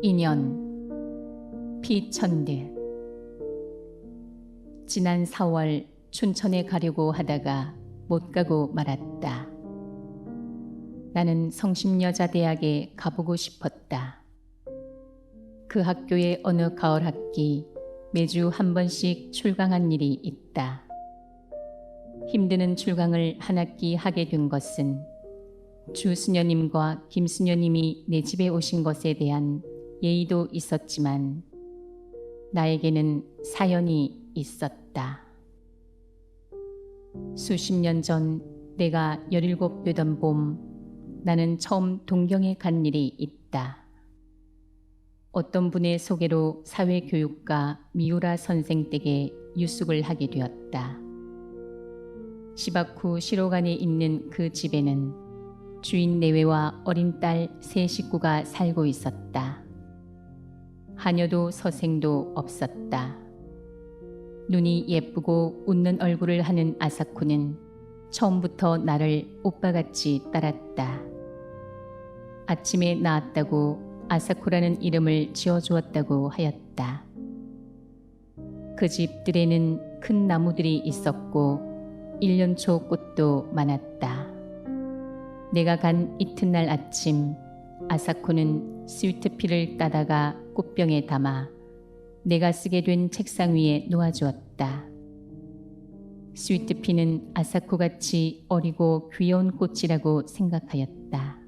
인연 피천득. 지난 4월 춘천에 가려고 하다가 못 가고 말았다. 나는 성심여자대학에 가보고 싶었다. 그 학교의 어느 가을 학기 매주 한 번씩 출강한 일이 있다. 힘드는 출강을 한 학기 하게 된 것은 주수녀님과 김수녀님이 내 집에 오신 것에 대한 예의도 있었지만 나에게는 사연이 있었다. 수십 년 전 내가 17 되던 봄, 나는 처음 동경에 간 일이 있다. 어떤 분의 소개로 사회교육가 미우라 선생 댁에 유숙을 하게 되었다. 시바쿠 시로간에 있는 그 집에는 주인 내외와 어린 딸 세 식구가 살고 있었다. 하녀도 서생도 없었다. 눈이 예쁘고 웃는 얼굴을 하는 아사쿠는 처음부터 나를 오빠같이 따랐다. 아침에 낳았다고 아사쿠라는 이름을 지어주었다고 하였다. 그 집들에는 큰 나무들이 있었고 1년초 꽃도 많았다. 내가 간 이튿날 아침, 아사쿠는 스위트피를 따다가 꽃병에 담아 내가 쓰게 된 책상 위에 놓아주었다. 스위트피는 아사쿠같이 어리고 귀여운 꽃이라고 생각하였다.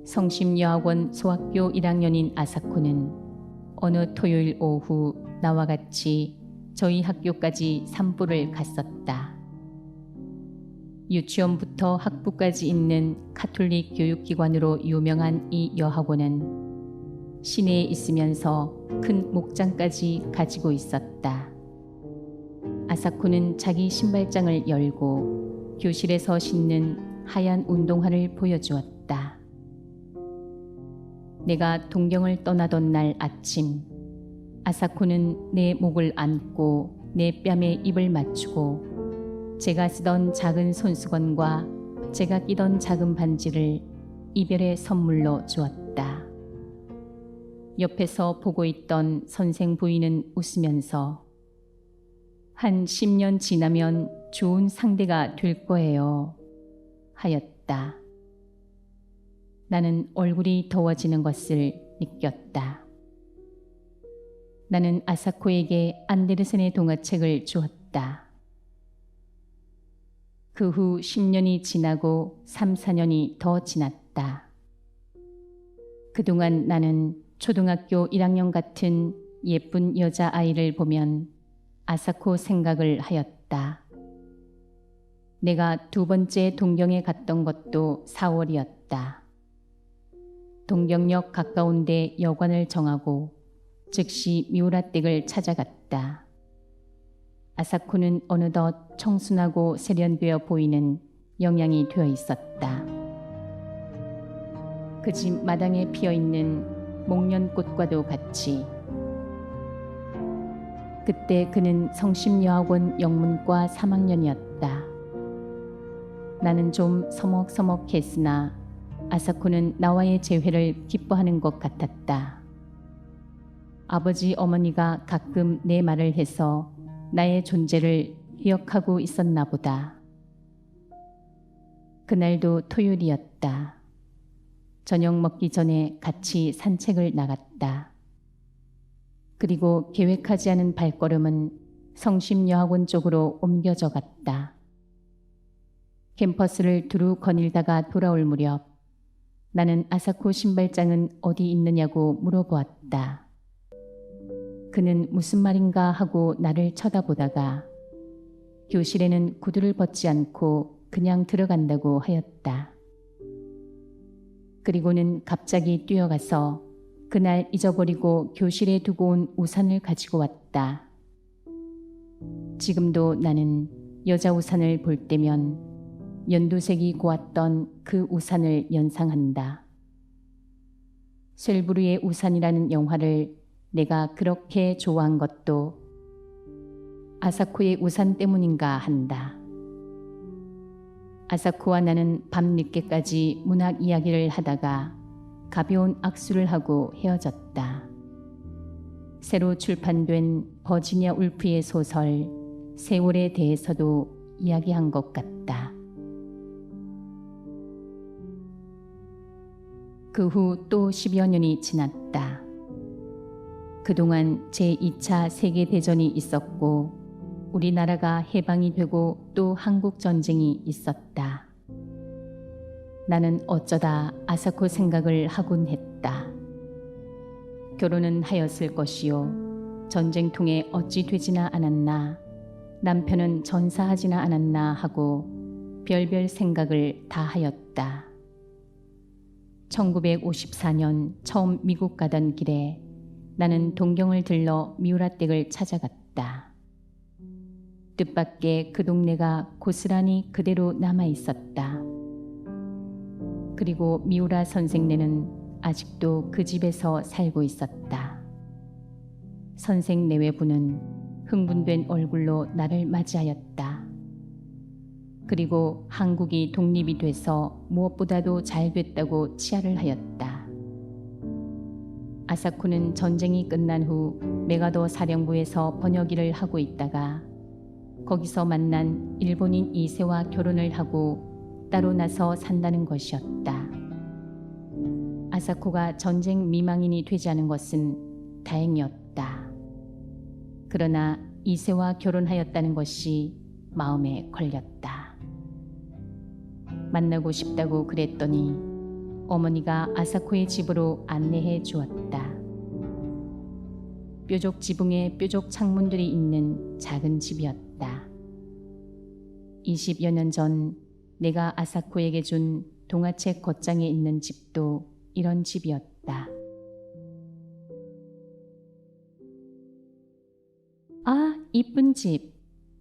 성심여학원 소학교 1학년인 아사쿠는 어느 토요일 오후 나와 같이 저희 학교까지 산보를 갔었다. 유치원부터 학부까지 있는 가톨릭 교육기관으로 유명한 이 여학원은 시내에 있으면서 큰 목장까지 가지고 있었다. 아사쿠는 자기 신발장을 열고 교실에서 신는 하얀 운동화를 보여주었다. 내가 동경을 떠나던 날 아침, 아사쿠는 내 목을 안고 내 뺨에 입을 맞추고 제가 쓰던 작은 손수건과 제가 끼던 작은 반지를 이별의 선물로 주었다. 옆에서 보고 있던 선생 부인은 웃으면서 한 10년 지나면 좋은 상대가 될 거예요 하였다. 나는 얼굴이 더워지는 것을 느꼈다. 나는 아사코에게 안데르센의 동화책을 주었다. 그 후 10년이 지나고 3, 4년이 더 지났다. 그동안 나는 초등학교 1학년 같은 예쁜 여자아이를 보면 아사코 생각을 하였다. 내가 두 번째 동경에 갔던 것도 4월이었다. 동경역 가까운데 여관을 정하고 즉시 미우라 댁을 찾아갔다. 아사코는 어느덧 청순하고 세련되어 보이는 영양이 되어 있었다. 그 집 마당에 피어있는 목련꽃과도 같이. 그때 그는 성심여학원 영문과 3학년이었다. 나는 좀 서먹서먹했으나 아사코는 나와의 재회를 기뻐하는 것 같았다. 아버지 어머니가 가끔 내 말을 해서 나의 존재를 기억하고 있었나 보다. 그날도 토요일이었다. 저녁 먹기 전에 같이 산책을 나갔다. 그리고 계획하지 않은 발걸음은 성심여학원 쪽으로 옮겨져 갔다. 캠퍼스를 두루 거닐다가 돌아올 무렵 나는 아사코 신발장은 어디 있느냐고 물어보았다. 그는 무슨 말인가 하고 나를 쳐다보다가 교실에는 구두를 벗지 않고 그냥 들어간다고 하였다. 그리고는 갑자기 뛰어가서 그날 잊어버리고 교실에 두고 온 우산을 가지고 왔다. 지금도 나는 여자 우산을 볼 때면 연두색이 고왔던 그 우산을 연상한다. 셀브르의 우산이라는 영화를 내가 그렇게 좋아한 것도 아사코의 우산 때문인가 한다. 아사코와 나는 밤늦게까지 문학 이야기를 하다가 가벼운 악수를 하고 헤어졌다. 새로 출판된 버지니아 울프의 소설 세월에 대해서도 이야기한 것 같다. 그 후 또 10여 년이 지났다. 그동안 제2차 세계대전이 있었고 우리나라가 해방이 되고 또 한국전쟁이 있었다. 나는 어쩌다 아사코 생각을 하곤 했다. 결혼은 하였을 것이요. 전쟁통에 어찌 되지나 않았나. 남편은 전사하지나 않았나 하고 별별 생각을 다 하였다. 1954년 처음 미국 가던 길에 나는 동경을 들러 미우라 댁을 찾아갔다. 뜻밖의 그 동네가 고스란히 그대로 남아 있었다. 그리고 미우라 선생네는 아직도 그 집에서 살고 있었다. 선생 내외부는 흥분된 얼굴로 나를 맞이하였다. 그리고 한국이 독립이 돼서 무엇보다도 잘 됐다고 치하를 하였다. 아사코는 전쟁이 끝난 후 메가더 사령부에서 번역일을 하고 있다가 거기서 만난 일본인 이세와 결혼을 하고 따로 나서 산다는 것이었다. 아사코가 전쟁 미망인이 되지 않은 것은 다행이었다. 그러나 이세와 결혼하였다는 것이 마음에 걸렸다. 만나고 싶다고 그랬더니 어머니가 아사코의 집으로 안내해 주었다. 뾰족 지붕에 뾰족 창문들이 있는 작은 집이었다. 20여 년 전 내가 아사코에게 준 동화책 겉장에 있는 집도 이런 집이었다. 아, 이쁜 집.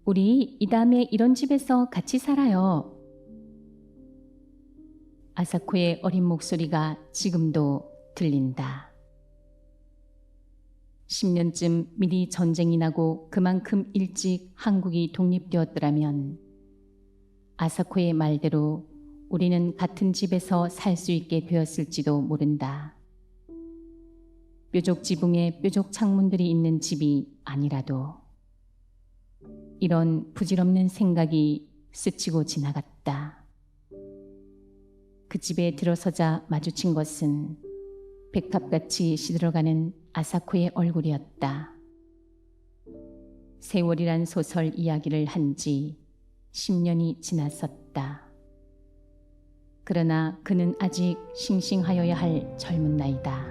우리 이 다음에 이런 집에서 같이 살아요. 아사코의 어린 목소리가 지금도 들린다. 10년쯤 미리 전쟁이 나고 그만큼 일찍 한국이 독립되었더라면 아사코의 말대로 우리는 같은 집에서 살 수 있게 되었을지도 모른다. 뾰족 지붕에 뾰족 창문들이 있는 집이 아니라도. 이런 부질없는 생각이 스치고 지나갔다. 그 집에 들어서자 마주친 것은 백합같이 시들어가는 아사코의 얼굴이었다. 세월이란 소설 이야기를 한 지 10년이 지났었다. 그러나 그는 아직 싱싱하여야 할 젊은 나이다.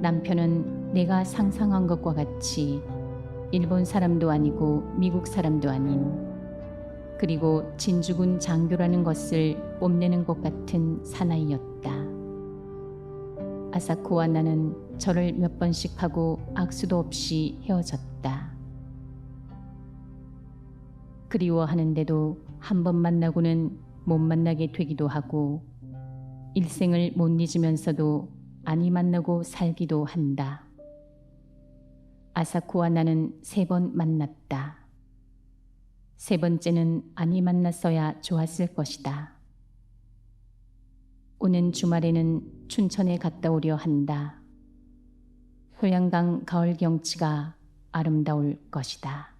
남편은 내가 상상한 것과 같이 일본 사람도 아니고 미국 사람도 아닌, 그리고 진주군 장교라는 것을 뽐내는 것 같은 사나이였다. 아사코와 나는 절을 몇 번씩 하고 악수도 없이 헤어졌다. 그리워하는데도 한 번 만나고는 못 만나게 되기도 하고 일생을 못 잊으면서도 아니 만나고 살기도 한다. 아사코와 나는 3번 만났다. 3번째는 아니 만났어야 좋았을 것이다. 오는 주말에는 춘천에 갔다 오려 한다. 효양강 가을 경치가 아름다울 것이다.